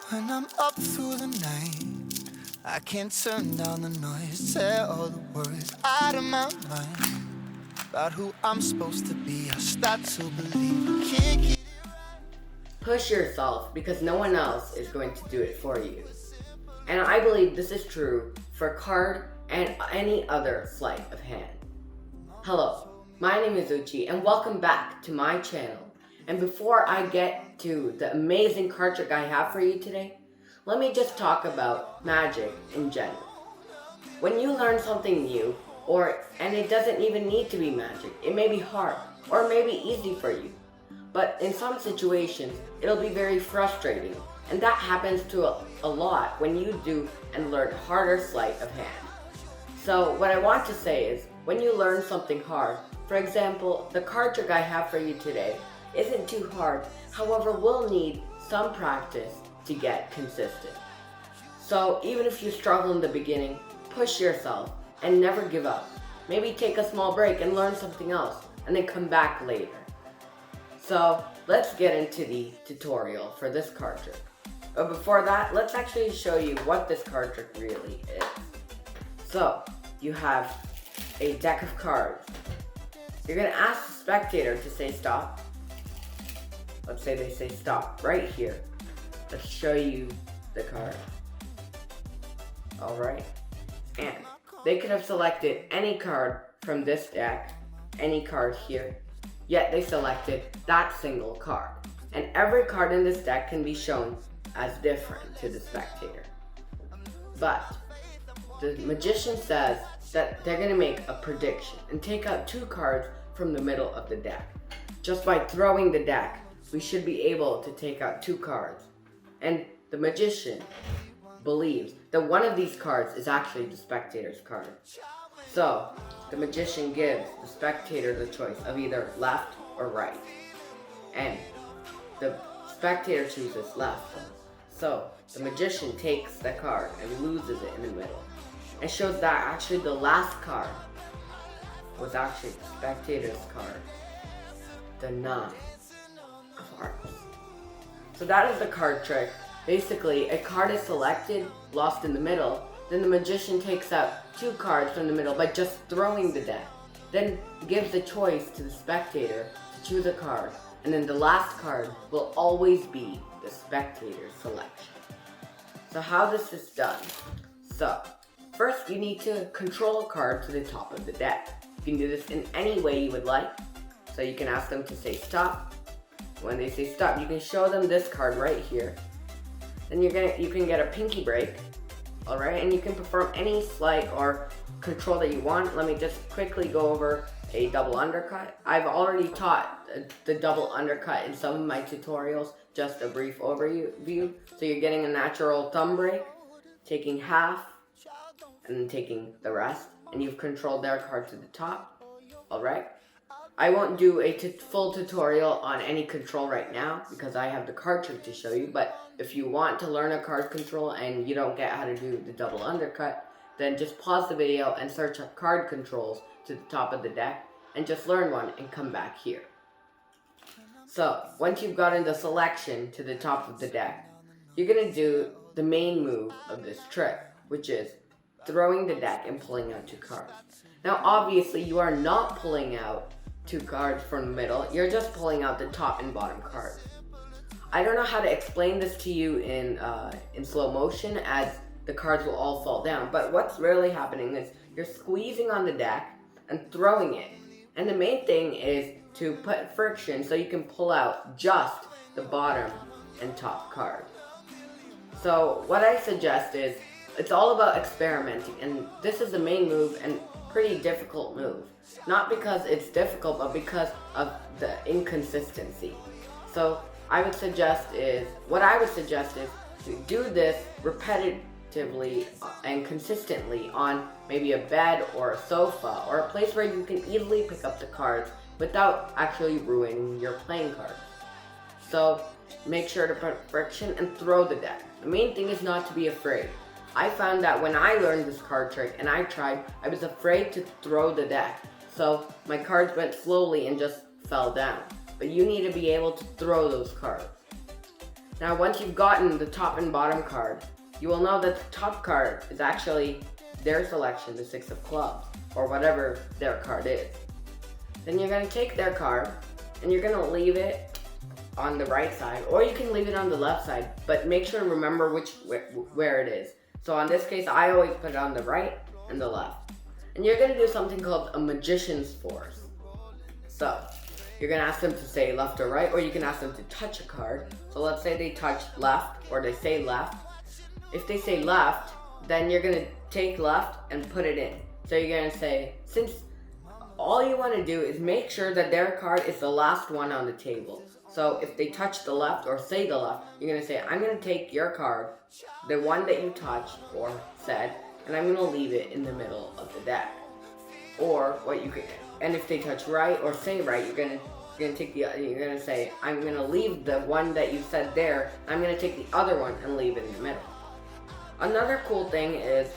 When I'm up through the night, I can't turn down the noise. Say all the words out of my mind about who I'm supposed to be. I start to believe I can't get. Push yourself because no one else is going to do it for you. And I believe this is true for card and any other sleight of hand. Hello, my name is Uchi and welcome back to my channel. And before I get to the amazing card trick I have for you today, let me just talk about magic in general. When you learn something new, and it doesn't even need to be magic, it may be hard or maybe easy for you. But in some situations, it'll be very frustrating, and that happens to a lot when you do and learn harder sleight of hand. So what I want to say is, when you learn something hard, for example, the card trick I have for you today isn't too hard, however will need some practice to get consistent. So even if you struggle in the beginning, push yourself and never give up. Maybe take a small break and learn something else, and then come back later. So let's get into the tutorial for this card trick. But before that, let's actually show you what this card trick really is. So you have a deck of cards. You're going to ask the spectator to say stop. Let's say they say stop right here. Let's show you the card. Alright. And they could have selected any card from this deck, any card here, yet they selected that single card. And every card in this deck can be shown as different to the spectator. But the magician says that they're going to make a prediction and take out two cards from the middle of the deck. Just by throwing the deck, we should be able to take out two cards. And the magician believes that one of these cards is actually the spectator's card. So, the magician gives the spectator the choice of either left or right. And the spectator chooses left. So, the magician takes the card and loses it in the middle. And shows that actually the last card was actually the spectator's card. The Nine of Hearts. So that is the card trick. Basically, a card is selected, lost in the middle, then the magician takes out two cards from the middle by just throwing the deck. Then gives the choice to the spectator to choose a card, and then the last card will always be the spectator's selection. So how this is done? So, first you need to control a card to the top of the deck. You can do this in any way you would like. So you can ask them to say stop. When they say stop, you can show them this card right here. Then you can get a pinky break, alright, and you can perform any sleight or control that you want. Let me just quickly go over a double undercut. I've already taught the double undercut in some of my tutorials, just a brief overview. So you're getting a natural thumb break, taking half, and then taking the rest, and you've controlled their card to the top, alright. I won't do a full tutorial on any control right now because I have the card trick to show you, but if you want to learn a card control and you don't get how to do the double undercut, then just pause the video and search up card controls to the top of the deck and just learn one and come back here. So, once you've gotten the selection to the top of the deck, you're going to do the main move of this trick, which is throwing the deck and pulling out two cards. Now obviously you are not pulling out two cards from the middle, you're just pulling out the top and bottom cards. I don't know how to explain this to you in slow motion as the cards will all fall down, but what's really happening is you're squeezing on the deck and throwing it. And the main thing is to put friction so you can pull out just the bottom and top card. So what I suggest is, it's all about experimenting, and this is the main move and pretty difficult move. Not because it's difficult, but because of the inconsistency. So what I would suggest is to do this repetitively and consistently on maybe a bed or a sofa or a place where you can easily pick up the cards without actually ruining your playing cards. So make sure to put friction and throw the deck. The main thing is not to be afraid. I found that when I learned this card trick and I tried, I was afraid to throw the deck. So my cards went slowly and just fell down. But you need to be able to throw those cards. Now once you've gotten the top and bottom card, you will know that the top card is actually their selection, the 6 of clubs, or whatever their card is. Then you're going to take their card, and you're going to leave it on the right side, or you can leave it on the left side, but make sure to remember where it is. So on this case, I always put it on the right and the left. And you're going to do something called a magician's force. So you're going to ask them to say left or right, or you can ask them to touch a card. So let's say they touch left, or they say left. If they say left, then you're going to take left and put it in. So you're going to say, since all you want to do is make sure that their card is the last one on the table. So if they touch the left or say the left, you're going to say, I'm going to take your card, the one that you touched or said, and I'm going to leave it in the middle of the deck. Or what you can, and if they touch right or say right, you're going to say, I'm going to leave the one that you said there, I'm going to take the other one and leave it in the middle. Another cool thing is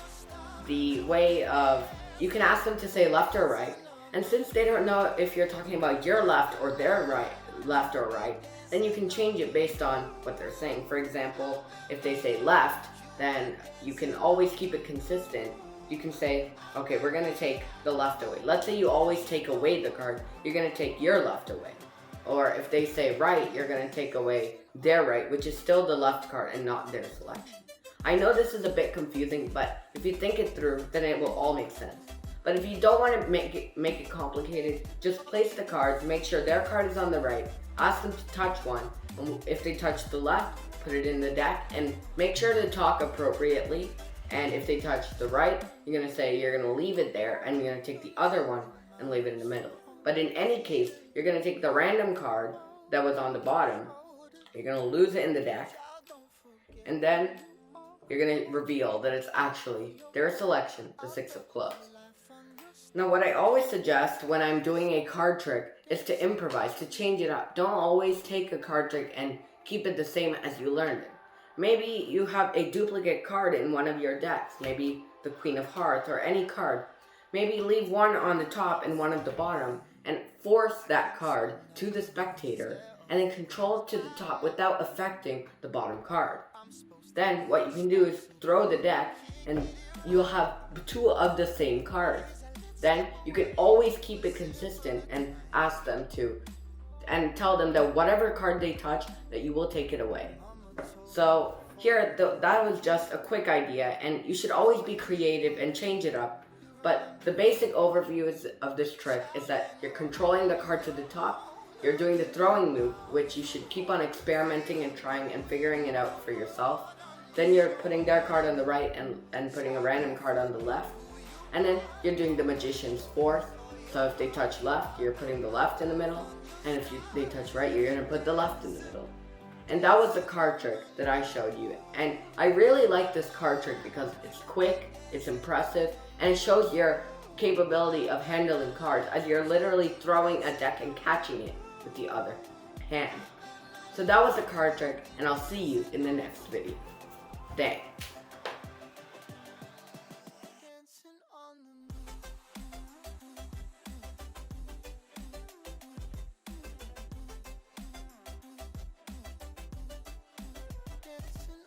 the way of, you can ask them to say left or right, and since they don't know if you're talking about your left or their right, left or right, then you can change it based on what they're saying. For example, if they say left, then you can always keep it consistent. You can say, okay, we're going to take the left away. Let's say you always take away the card, you're going to take your left away. Or if they say right, you're going to take away their right, which is still the left card and not their selection. I know this is a bit confusing, but if you think it through, then it will all make sense. But if you don't want to make it complicated, just place the cards, make sure their card is on the right, ask them to touch one, and if they touch the left, put it in the deck, and make sure to talk appropriately. And if they touch the right, you're going to say you're going to leave it there, and you're going to take the other one and leave it in the middle. But in any case, you're going to take the random card that was on the bottom, you're going to lose it in the deck, and then you're going to reveal that it's actually their selection, the 6 of clubs. Now what I always suggest when I'm doing a card trick is to improvise, to change it up. Don't always take a card trick and keep it the same as you learned it. Maybe you have a duplicate card in one of your decks, maybe the Queen of Hearts or any card. Maybe leave one on the top and one at the bottom and force that card to the spectator and then control it to the top without affecting the bottom card. Then what you can do is throw the deck and you'll have 2 of the same cards. Then you can always keep it consistent and ask them to, and tell them that whatever card they touch, that you will take it away. So here, that was just a quick idea, and you should always be creative and change it up. But the basic overview of this trick is that you're controlling the card to the top, you're doing the throwing move, which you should keep on experimenting and trying and figuring it out for yourself. Then you're putting their card on the right and putting a random card on the left. And then you're doing the magician's force. So if they touch left, you're putting the left in the middle. And if they touch right, you're going to put the left in the middle. And that was the card trick that I showed you. And I really like this card trick because it's quick, it's impressive, and it shows your capability of handling cards as you're literally throwing a deck and catching it with the other hand. So that was the card trick, and I'll see you in the next video. Thanks.